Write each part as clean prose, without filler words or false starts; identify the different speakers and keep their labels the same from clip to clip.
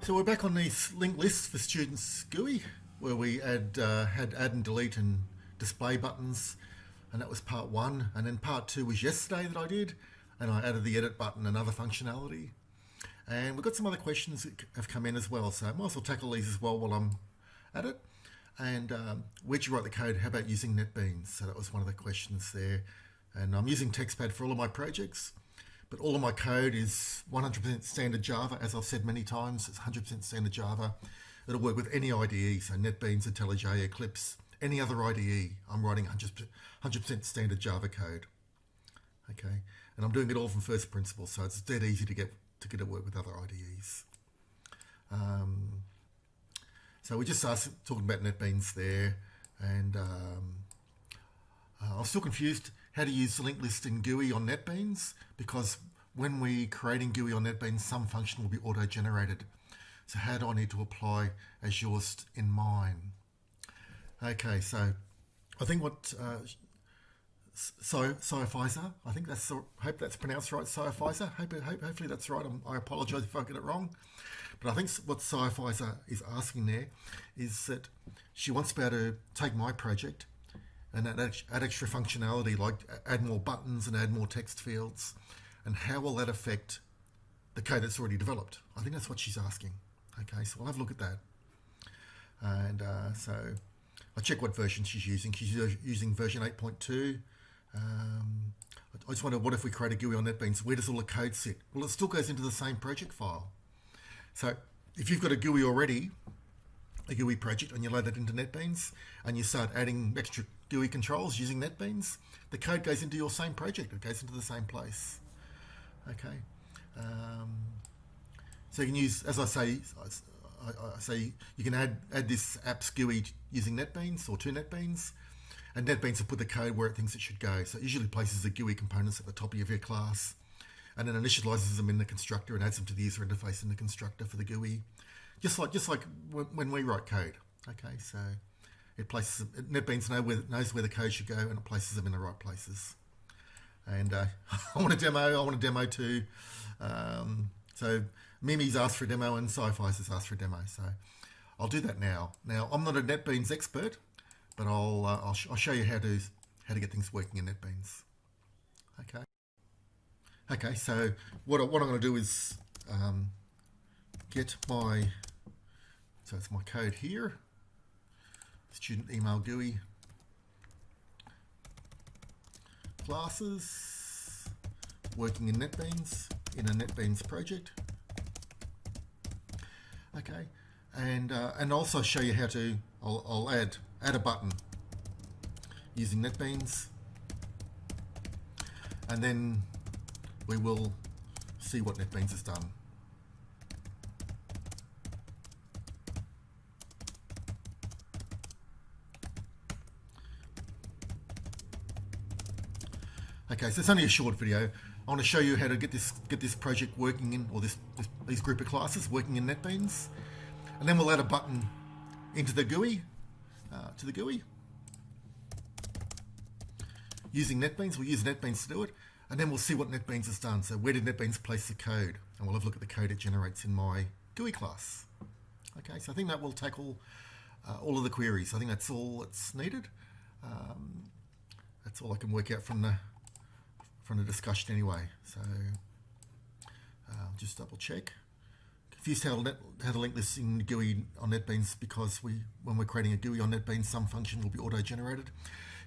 Speaker 1: So we're back on these linked lists for students GUI, where we had add and delete and display buttons, and that was part one. And then part two was yesterday that I did, and I added the edit button and other functionality. And we've got some other questions that have come in as well, so I might as well tackle these as well while I'm at it. And where'd you write the code? How about using NetBeans? So that was one of the questions there. And I'm using TextPad for all of my projects. But all of my code is 100% standard Java. As I've said many times, it's 100% standard Java. It'll work with any IDE, so NetBeans, IntelliJ, Eclipse, any other IDE. I'm writing 100% standard Java code. Okay, and I'm doing it all from first principles, so it's dead easy to get it to work with other IDEs. So we just started talking about NetBeans there, and I was still confused how to use the linked list in GUI on NetBeans, because when we're creating GUI on NetBeans, some function will be auto-generated. So how do I need to apply Azure's in mine? Okay, so I think what Syafiza, I think that's, hope that's pronounced right, Syafiza. Hopefully that's right. I apologise if I get it wrong. But I think what Syafiza is asking there is that she wants to be able to take my project and add extra functionality, like add more buttons and add more text fields. And how will that affect the code that's already developed? I think that's what she's asking. Okay, so we'll have a look at that. And so I check what version she's using. She's using version 8.2. I just wonder, what if we create a GUI on NetBeans? Where does all the code sit? Well, it still goes into the same project file. So if you've got a GUI already, a GUI project, and you load it into NetBeans, and you start adding extra GUI controls using NetBeans, the code goes into your same project. It goes into the same place. Okay. So you can use, as I say, I say you can add this app's GUI using NetBeans or to NetBeans, and NetBeans will put the code where it thinks it should go. So it usually places the GUI components at the top of your class, and then initializes them in the constructor and adds them to the user interface in the constructor for the GUI, just like when we write code. Okay, so it places NetBeans knows where the code should go, and it places them in the right places. And I want a demo too. So Mimie's asked for a demo and Syafiza's asked for a demo. So I'll do that now. Now I'm not a NetBeans expert, but I'll show you how to get things working in NetBeans. Okay. Okay. So what I'm going to do is get my, so it's my code here. Student email GUI classes working in NetBeans in a NetBeans project. Okay, and also show you how to. I'll add a button using NetBeans, and then we will see what NetBeans has done. Okay, so it's only a short video. I want to show you how to get this project working in, or these group of classes working in NetBeans, and then we'll add a button into the GUI, to the GUI using NetBeans. We'll use NetBeans to do it, and then we'll see what NetBeans has done. So where did NetBeans place the code? And we'll have a look at the code it generates in my GUI class. Okay, so I think that will tackle all of the queries. I think that's all that's needed. That's all I can work out from the discussion anyway. So just double check. Confused how to link this in GUI on NetBeans, because when we're creating a GUI on NetBeans, some function will be auto-generated.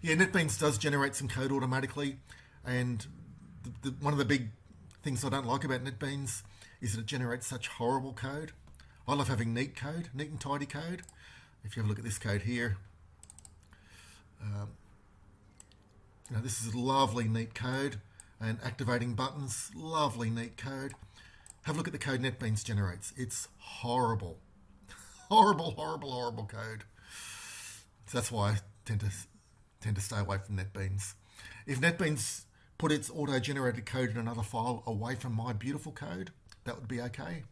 Speaker 1: Yeah, NetBeans does generate some code automatically, and one of the big things I don't like about NetBeans is that it generates such horrible code. I love having neat code, neat and tidy code. If you have a look at this code here, this is lovely neat code, and activating buttons, lovely neat code. Have a look at the code NetBeans generates. It's horrible. Horrible code. So that's why I tend to stay away from NetBeans. If NetBeans put its auto-generated code in another file away from my beautiful code, that would be okay.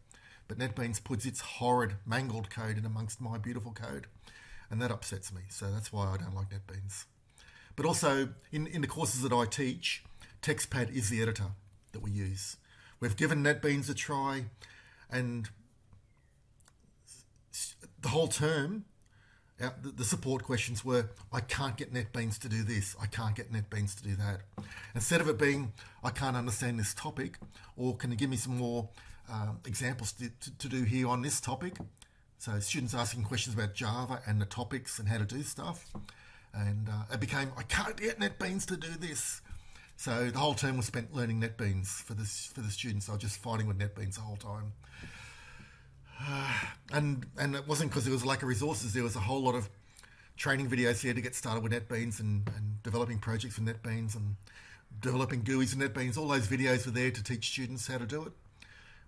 Speaker 1: But NetBeans puts its horrid, mangled code in amongst my beautiful code, and that upsets me. So that's why I don't like NetBeans. But also, in the courses that I teach, TextPad is the editor that we use. We've given NetBeans a try, and the whole term, the support questions were, I can't get NetBeans to do this, I can't get NetBeans to do that. Instead of it being, I can't understand this topic, or can you give me some more examples to do here on this topic? So students asking questions about Java and the topics and how to do stuff. And it became, I can't get NetBeans to do this. So the whole term was spent learning NetBeans for the students. I was just fighting with NetBeans the whole time. And it wasn't because there was a lack of resources. There was a whole lot of training videos here to get started with NetBeans and developing projects with NetBeans and developing GUIs with NetBeans. All those videos were there to teach students how to do it.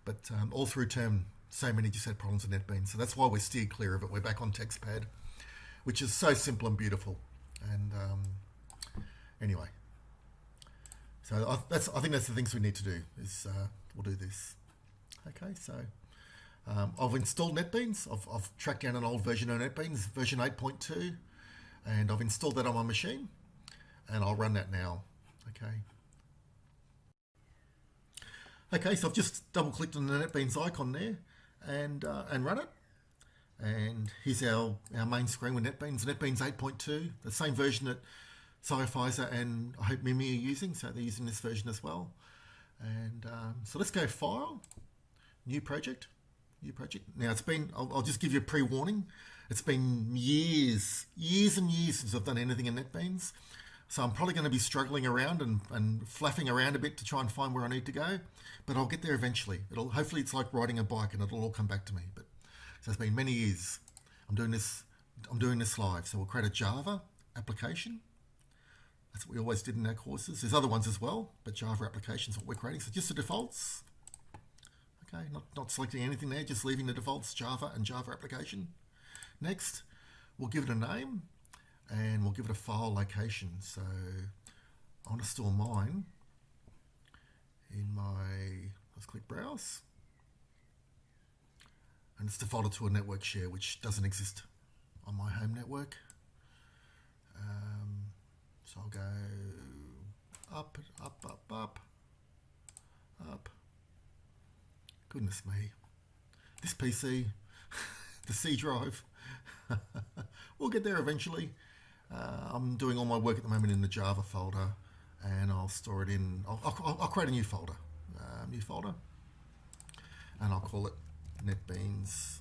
Speaker 1: But all through term, so many just had problems with NetBeans. So that's why we're steered clear of it. We're back on TextPad, which is so simple and beautiful. And anyway, so I think that's the things we need to do is we'll do this. Okay, so I've installed NetBeans. I've tracked down an old version of NetBeans, version 8.2, and I've installed that on my machine, and I'll run that now. Okay, so I've just double-clicked on the NetBeans icon there, and run it. And here's our main screen with NetBeans 8.2, the same version that Syafiza and I hope Mimie are using, so they're using this version as well. And so let's go File, New Project. Now it's been, I'll just give you a pre-warning, it's been years and years since I've done anything in NetBeans. So I'm probably going to be struggling around and flapping around a bit to try and find where I need to go, but I'll get there eventually. Hopefully it's like riding a bike and it'll all come back to me. But so it's been many years. I'm doing this live. So we'll create a Java application. That's what we always did in our courses. There's other ones as well, but Java application is what we're creating. So just the defaults. Okay, not selecting anything there, just leaving the defaults, Java and Java application. Next, we'll give it a name and we'll give it a file location. So I want to store mine in let's click Browse. And it's defaulted to a network share, which doesn't exist on my home network. So I'll go up. Goodness me. This PC, the C drive. We'll get there eventually. I'm doing all my work at the moment in the Java folder, and I'll store it in, I'll create a new folder. And I'll call it NetBeans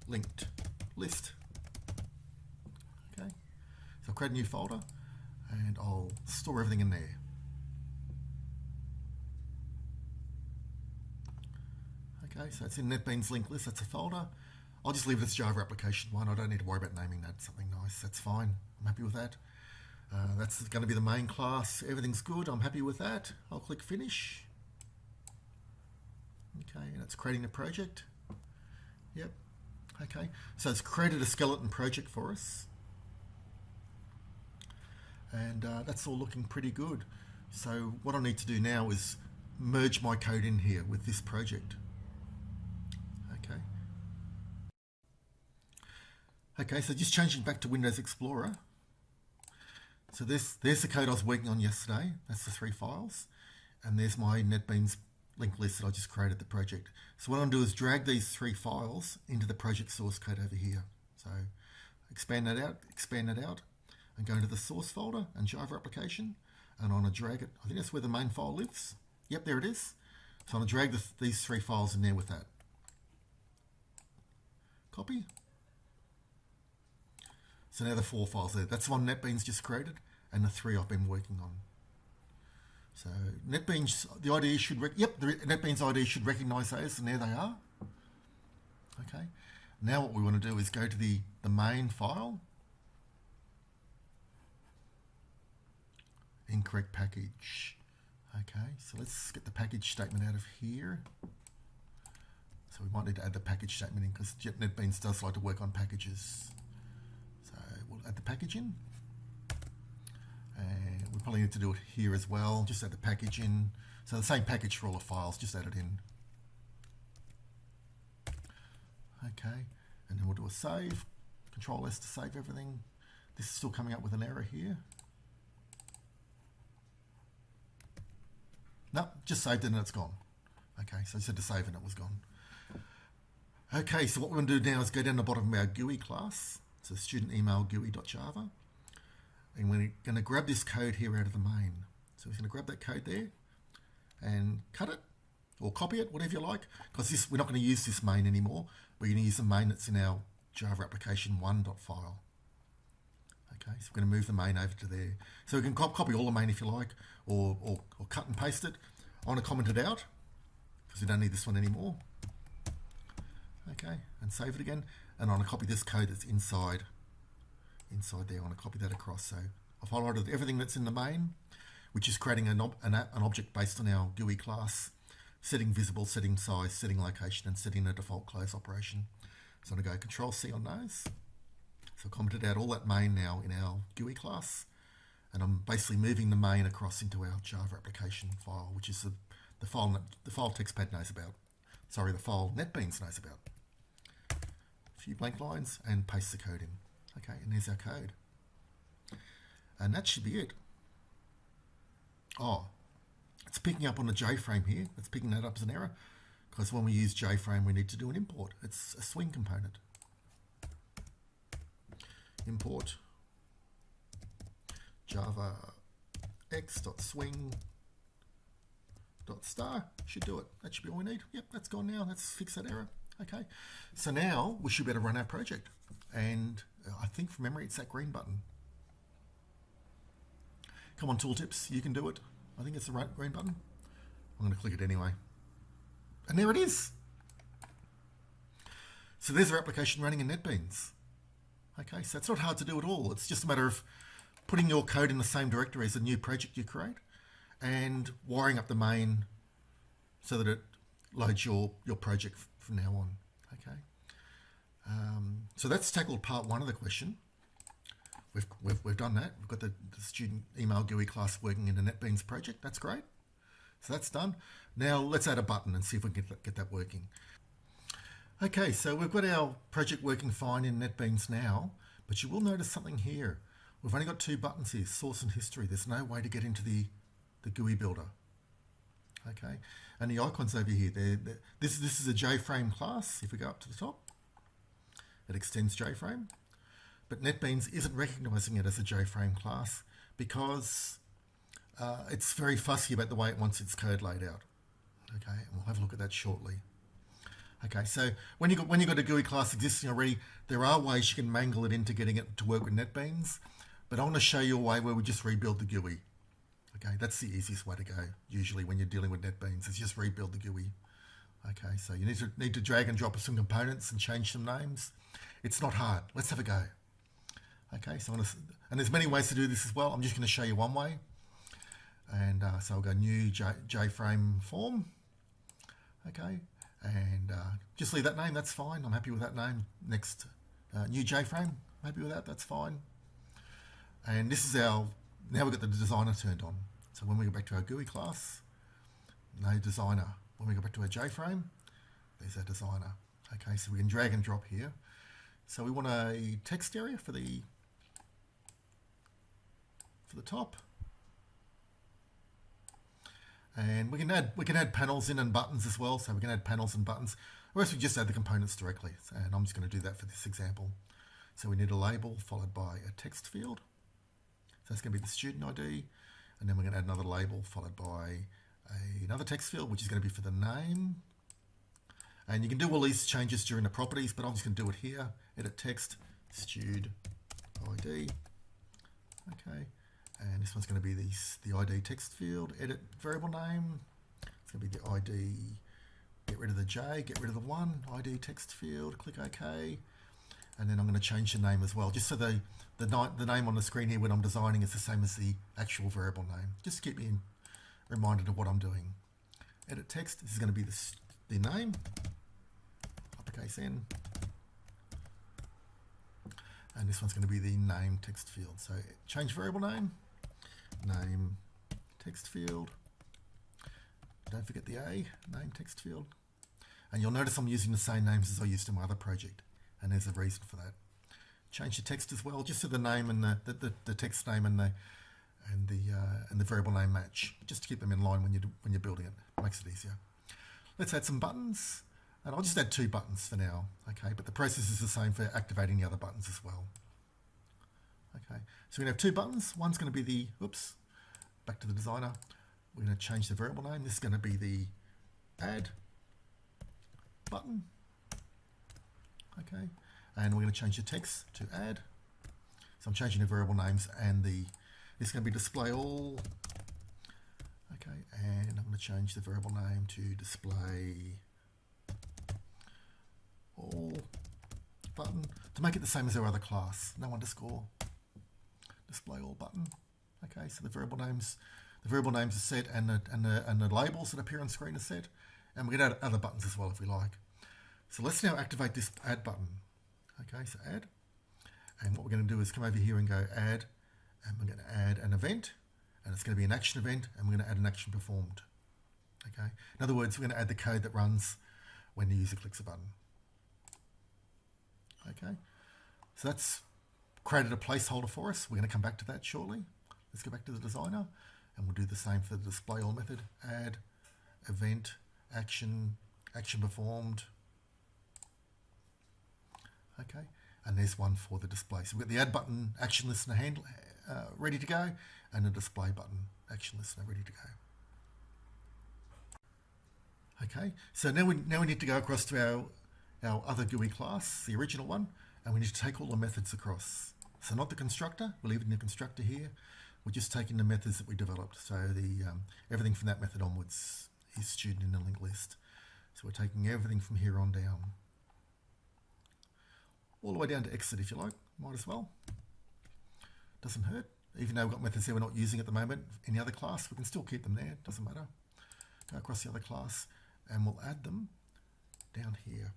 Speaker 1: linked list. Okay, so I'll create a new folder and I'll store everything in there. Okay, so it's in NetBeans linked list. That's a folder. I'll just leave it as Java application one. I don't need to worry about naming that something nice. That's fine. I'm happy with that. That's going to be the main class. Everything's good. I'm happy with that. I'll click finish. Okay, and it's creating the project. Yep. Okay, so it's created a skeleton project for us. And that's all looking pretty good. So what I need to do now is merge my code in here with this project. Okay, so just changing back to Windows Explorer. So there's the code I was working on yesterday. That's the 3 files. And there's my NetBeans linked list that I just created the project. So what I'm going to do is drag these 3 files into the project source code over here. So expand that out, and go into the source folder and Java application. And I'm going to drag it. I think that's where the main file lives. Yep, there it is. So I'm going to drag these 3 files in there with that. Copy. So now the 4 files there. That's the one NetBeans just created, and the 3 I've been working on. So NetBeans, the IDE should, the NetBeans IDE should recognize those, and there they are. Okay. Now what we want to do is go to the main file. Incorrect package. Okay, so let's get the package statement out of here. So we might need to add the package statement in because NetBeans does like to work on packages. Add the package in, and we probably need to do it here as well. Just add the package in. So the same package for all the files, just add it in. Okay, and then we'll do a save. Control S to save everything. This is still coming up with an error here. No, just saved it and it's gone. Okay, so I said to save and it was gone. Okay, so what we're going to do now is go down the bottom of our GUI class. So student email GUI.java. And we're going to grab this code here out of the main. So we're going to grab that code there and cut it or copy it, whatever you like, because we're not going to use this main anymore. We're going to use the main that's in our Java application 1.file. Okay, so we're going to move the main over to there. So we can copy all the main if you like, or cut and paste it. I want to comment it out because we don't need this one anymore. Okay, and save it again. And I want to copy this code that's inside there. I want to copy that across. So I've highlighted everything that's in the main, which is creating an object based on our GUI class, setting visible, setting size, setting location, and setting a default close operation. So I'm going to go Control-C on those. So I've commented out all that main now in our GUI class, and I'm basically moving the main across into our Java application file, which is the file TextPad knows about. Sorry, the file NetBeans knows about. A few blank lines and paste the code in. Okay, and there's our code. And that should be it. Oh, it's picking up on the JFrame here. It's picking that up as an error because when we use JFrame, we need to do an import. It's a swing component. Import java x.swing.star should do it. That should be all we need. Yep, that's gone now. Let's fix that error. Okay, so now we should better run our project. And I think from memory, it's that green button. Come on, tooltips, you can do it. I think it's the right green button. I'm going to click it anyway. And there it is. So there's our application running in NetBeans. Okay, so it's not hard to do at all. It's just a matter of putting your code in the same directory as the new project you create and wiring up the main so that it loads your project from now on. Okay. So that's tackled part one of the question. We've done that. We've got the student email GUI class working in the NetBeans project. That's great. So that's done. Now let's add a button and see if we can get that working. Okay, so we've got our project working fine in NetBeans now, but you will notice something here. We've only got two buttons here, source and history. There's no way to get into the GUI Builder. Okay, and the icons over here, this is a JFrame class. If we go up to the top, it extends JFrame, but NetBeans isn't recognizing it as a JFrame class because it's very fussy about the way it wants its code laid out. Okay, and we'll have a look at that shortly. Okay, so when you've got a GUI class existing already, there are ways you can mangle it into getting it to work with NetBeans, but I want to show you a way where we just rebuild the GUI. Okay, that's the easiest way to go, usually when you're dealing with NetBeans, is just rebuild the GUI. Okay, so you need to drag and drop some components and change some names. It's not hard. Let's have a go. Okay, so and there's many ways to do this as well. I'm just going to show you one way. And so I'll go new JFrame form. Okay, and just leave that name, that's fine. I'm happy with that name. Next, new JFrame, I'm happy with that, that's fine. And this is now we've got the designer turned on. So when we go back to our GUI class, no designer. When we go back to our JFrame, there's our designer. Okay, so we can drag and drop here. So we want a text area for the top. And we can add panels in and buttons as well. So we can add panels and buttons, or else we just add the components directly. And I'm just going to do that for this example. So we need a label followed by a text field. So that's going to be the student ID. And then we're going to add another label followed by another text field, which is going to be for the name. And you can do all these changes during the properties, but I'm just going to do it here. Edit text, stud ID. Okay. And this one's going to be the ID text field, edit variable name. It's going to be the ID, get rid of the J, get rid of the 1, ID text field, click OK. And then I'm going to change the name as well, just so the name on the screen here when I'm designing is the same as the actual variable name. Just to keep me reminded of what I'm doing. Edit text, this is going to be the name, uppercase N. And this one's going to be the name text field. So change variable name. Name text field. Don't forget the A, name text field. And you'll notice I'm using the same names as I used in my other project, and there's a reason for that. Change the text as well, just so the name and the text name and the variable name match, just to keep them in line when you're building it. Makes it easier. Let's add some buttons. And I'll just add 2 buttons for now, okay? But the process is the same for activating the other buttons as well. Okay, so we're going to have 2 buttons. One's going to be the, oops, back to the designer. We're going to change the variable name. This is going to be the add button. Okay, and we're going to change the text to add. So I'm changing the variable names, and this is going to be display all. Okay, and I'm going to change the variable name to display all button to make it the same as our other class. No underscore. Display all button. Okay, so the variable names are set, and the labels that appear on screen are set, and we can add other buttons as well if we like. So let's now activate this add button. Okay, so add, and what we're going to do is come over here and go add, and we're going to add an event, and it's going to be an action event, and we're going to add an action performed. Okay, in other words, we're going to add the code that runs when the user clicks a button. Okay, so that's created a placeholder for us. We're going to come back to that shortly. Let's go back to the designer, and we'll do the same for the display all method. Add, event, action performed. Okay, and there's one for the display. So we've got the add button, action listener handle ready to go, and the display button, action listener ready to go. Okay, so now we need to go across to our other GUI class, the original one, and we need to take all the methods across. So not the constructor, we're leaving the constructor here. We're just taking the methods that we developed. So the everything from that method onwards is student in the linked list. So we're taking everything from here on down. All the way down to exit if you like, might as well. Doesn't hurt. Even though we've got methods there we're not using at the moment in the other class, we can still keep them there, doesn't matter. Go across the other class and we'll add them down here.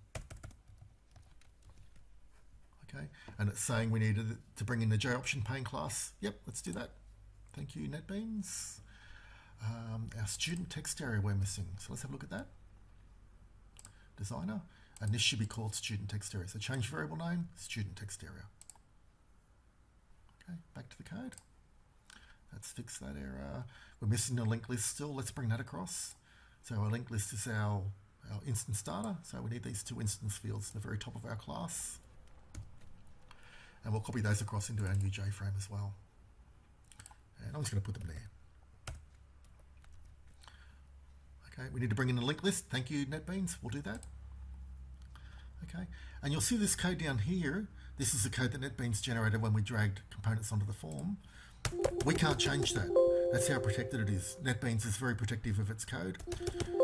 Speaker 1: Okay, and it's saying we needed to bring in the JOption pane class. Yep, let's do that. Thank you, NetBeans. Our student text area we're missing, so let's have a look at that. Designer, and this should be called student text area. So change variable name, student text area. Okay, back to the code. Let's fix that error. We're missing the linked list still. Let's bring that across. So our linked list is our instance data. So we need these 2 instance fields at the very top of our class. And we'll copy those across into our new JFrame as well. And I'm just going to put them there. Okay, we need to bring in the linked list. Thank you, NetBeans. We'll do that. Okay, and you'll see this code down here. This is the code that NetBeans generated when we dragged components onto the form. We can't change that. That's how protected it is. NetBeans is very protective of its code.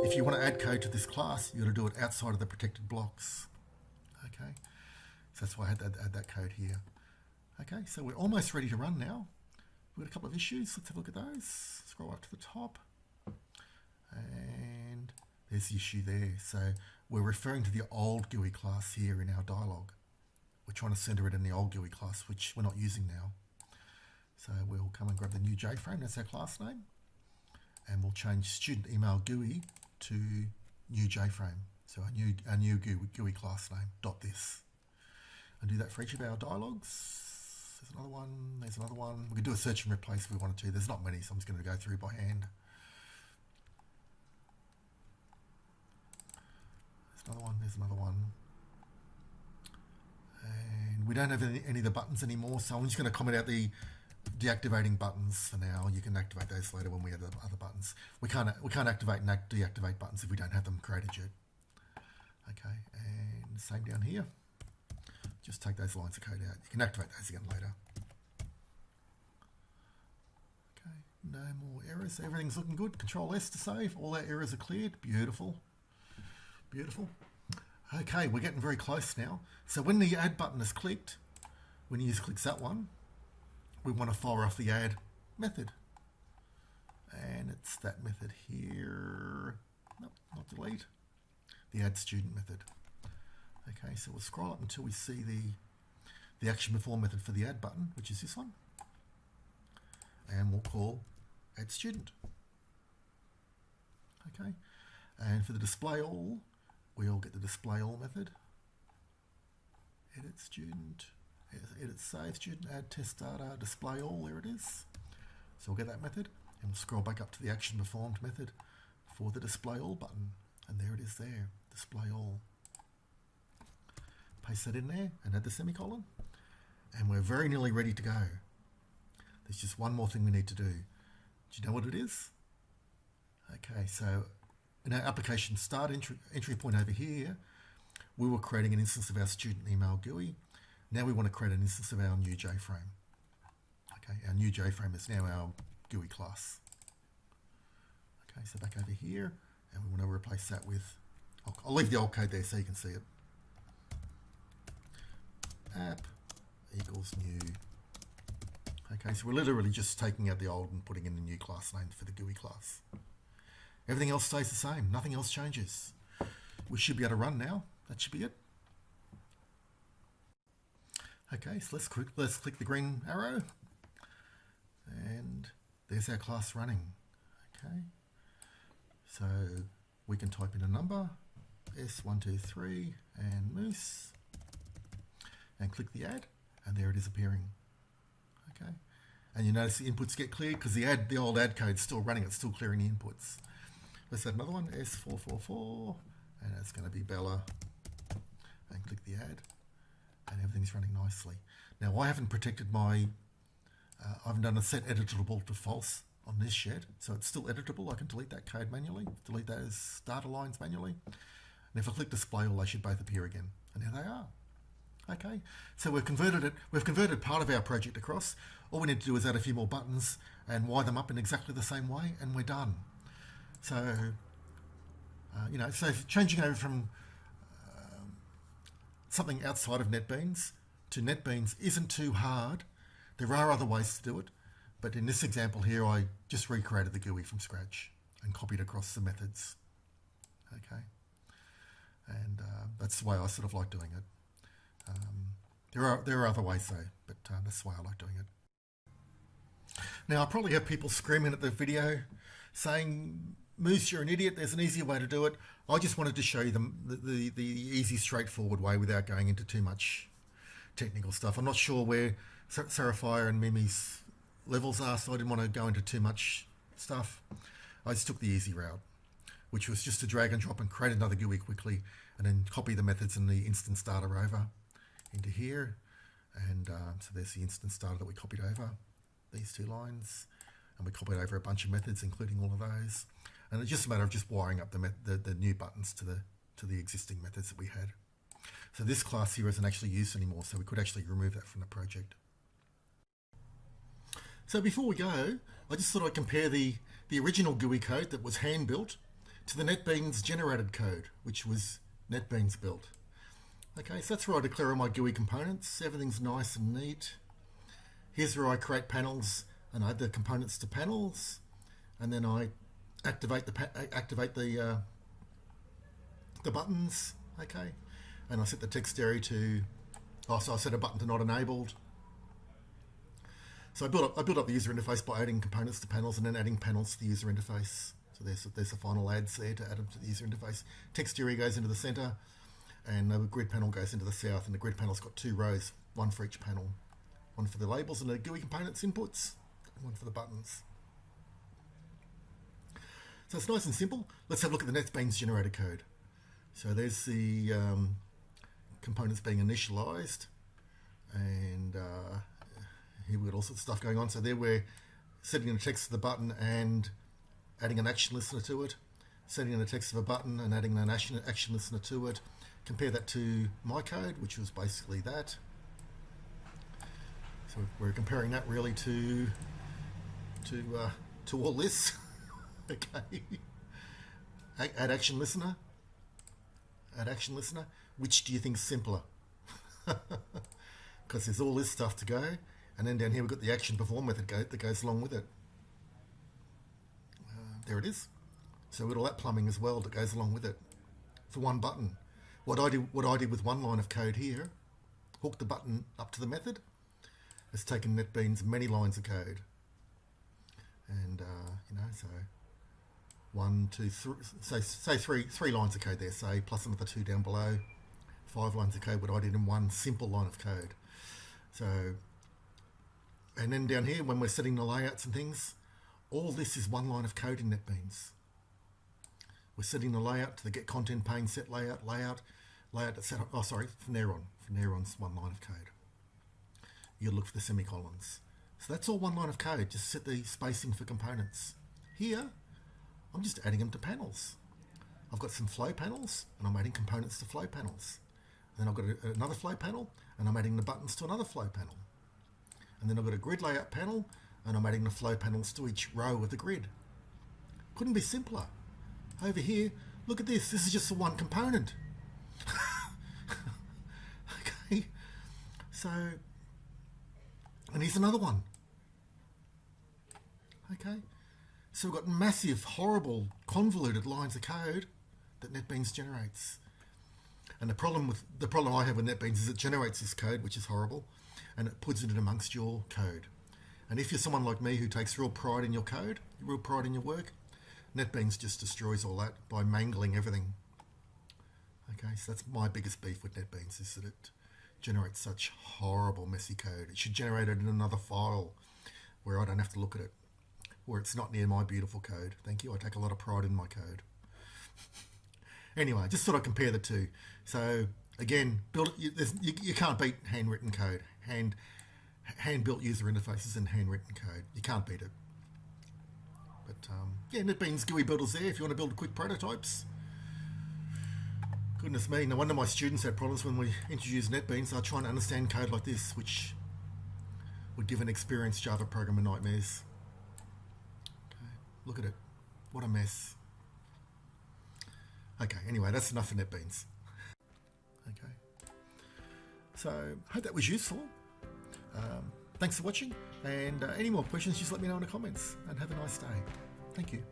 Speaker 1: If you want to add code to this class, you've got to do it outside of the protected blocks. Okay, so that's why I had to add that code here. Okay, so we're almost ready to run now. We've got a couple of issues. Let's have a look at those. Scroll up to the top. And there's the issue there. So we're referring to the old GUI class here in our dialog. We're trying to center it in the old GUI class, which we're not using now. So we'll come and grab the new JFrame, that's our class name. And we'll change student email GUI to new JFrame. So our new GUI class name, .this. And do that for each of our dialogues. There's another one, there's another one. We could do a search and replace if we wanted to. There's not many, so I'm just going to go through by hand. There's another one, there's another one. And we don't have any of the buttons anymore, so I'm just going to comment out the deactivating buttons for now. You can activate those later when we add the other buttons. We can't activate and deactivate buttons if we don't have them created yet. Okay, and same down here. Just take those lines of code out. You can activate those again later. Okay, no more errors. Everything's looking good. Control S to save. All our errors are cleared. Beautiful. Beautiful. Okay, we're getting very close now. So when the add button is clicked, when the user clicks that one, we want to fire off the add method. And it's that method here. Nope, not delete. The add student method. Okay, so we'll scroll up until we see the action before method for the add button, which is this one. And we'll call add student. Okay, and for the display all, we'll get the display all method. Edit student, edit save student, add test data, display all, there it is. So we'll get that method and we'll scroll back up to the action performed method for the display all button. And there it is there, display all. Paste that in there and add the semicolon. And we're very nearly ready to go. There's just one more thing we need to do. Do you know what it is? Okay, so in our application start entry point over here, we were creating an instance of our student email GUI. Now we want to create an instance of our new JFrame. Okay, our new JFrame is now our GUI class. Okay, so back over here, and we want to replace that with, I'll leave the old code there so you can see it. App equals new. Okay, so we're literally just taking out the old and putting in the new class name for the GUI class. Everything else stays the same. Nothing else changes. We should be able to run now. That should be it. Okay, so let's click the green arrow. And there's our class running. Okay, so we can type in a number, S123 and moose, and click the add, and there it is appearing. Okay, and you notice the inputs get cleared because the old add code is still running. It's still clearing the inputs. Let's add another one, S444, and it's going to be Bella, and click the add, and everything's running nicely. Now I haven't protected my, I haven't done a set editable to false on this yet, so it's still editable. I can delete that code manually, delete those data lines manually, and if I click display all, they should both appear again, and there they are. Okay, so we've converted part of our project across. All we need to do is add a few more buttons and wire them up in exactly the same way, and we're done. So, so changing over from something outside of NetBeans to NetBeans isn't too hard. There are other ways to do it, but in this example here, I just recreated the GUI from scratch and copied across the methods. Okay, and that's the way I sort of like doing it. There are other ways though, but that's the way I like doing it. Now I probably have people screaming at the video saying, Moose, you're an idiot, there's an easier way to do it. I just wanted to show you the easy, straightforward way without going into too much technical stuff. I'm not sure where Syafiza and Mimie's levels are, so I didn't want to go into too much stuff. I just took the easy route, which was just to drag and drop and create another GUI quickly, and then copy the methods and the instance data over into here. And so there's the instance data that we copied over, these two lines, and we copied over a bunch of methods, including all of those. And it's just a matter of just wiring up the new buttons to the existing methods that we had. So this class here isn't actually used anymore, so we could actually remove that from the project. So before we go, I just thought I'd compare the original GUI code that was hand-built to the NetBeans generated code, which was NetBeans built. Okay, so that's where I declare all my GUI components. Everything's nice and neat. Here's where I create panels and I add the components to panels, and then I activate the buttons. Okay, and I set the text area to, so I set a button to not enabled. So I built up the user interface by adding components to panels and then adding panels to the user interface. So there's the final adds there to add them to the user interface. Text area goes into the center, and the grid panel goes into the south, and the grid panel's got two rows, one for each panel. One for the labels and the GUI components inputs, and one for the buttons. So it's nice and simple. Let's have a look at the NetBeans generated code. So there's the components being initialized, and here we've got all sorts of stuff going on. So there we're setting in the text of the button and adding an action listener to it, setting in the text of a button and adding an action listener to it. Compare that to my code, which was basically that. So we're comparing that really to all this. Okay. Add action listener. Add action listener. Which do you think is simpler? Because there's all this stuff to go, and then down here we've got the action perform method that goes along with it. There it is. So we've got all that plumbing as well that goes along with it for one button. What I did with one line of code here, hooked the button up to the method. It's taken NetBeans many lines of code, and so 1, 2, 3, say three lines of code there, say, plus another 2 down below, 5 lines of code. What I did in one simple line of code. So, and then down here when we're setting the layouts and things, all this is one line of code in NetBeans. We're setting the layout to the get content pane, set layout, that's set, from there on. an error on one line of code. You'll look for the semicolons. So that's all one line of code. Just set the spacing for components. Here, I'm just adding them to panels. I've got some flow panels, and I'm adding components to flow panels. And then I've got another flow panel, and I'm adding the buttons to another flow panel. And then I've got a grid layout panel, and I'm adding the flow panels to each row of the grid. Couldn't be simpler. Over here, look at this. This is just the one component. Okay. So, and here's another one. Okay. So we've got massive, horrible, convoluted lines of code that NetBeans generates. And the problem I have with NetBeans is it generates this code, which is horrible, and it puts it in amongst your code. And if you're someone like me who takes real pride in your code, real pride in your work, NetBeans just destroys all that by mangling everything. Okay, so that's my biggest beef with NetBeans, is that it generates such horrible, messy code. It should generate it in another file where I don't have to look at it, where it's not near my beautiful code. Thank you, I take a lot of pride in my code. Anyway, just thought I'd compare the two. So again, you can't beat handwritten code, hand-built user interfaces and handwritten code. You can't beat it. But yeah, NetBeans GUI Builder's there if you want to build quick prototypes. Goodness me, no wonder my students had problems when we introduced NetBeans. They're trying to understand code like this, which would give an experienced Java programmer nightmares. Okay, look at it. What a mess. Okay, anyway, that's enough for NetBeans. Okay. So, hope that was useful. Thanks for watching, and any more questions, just let me know in the comments, and have a nice day. Thank you.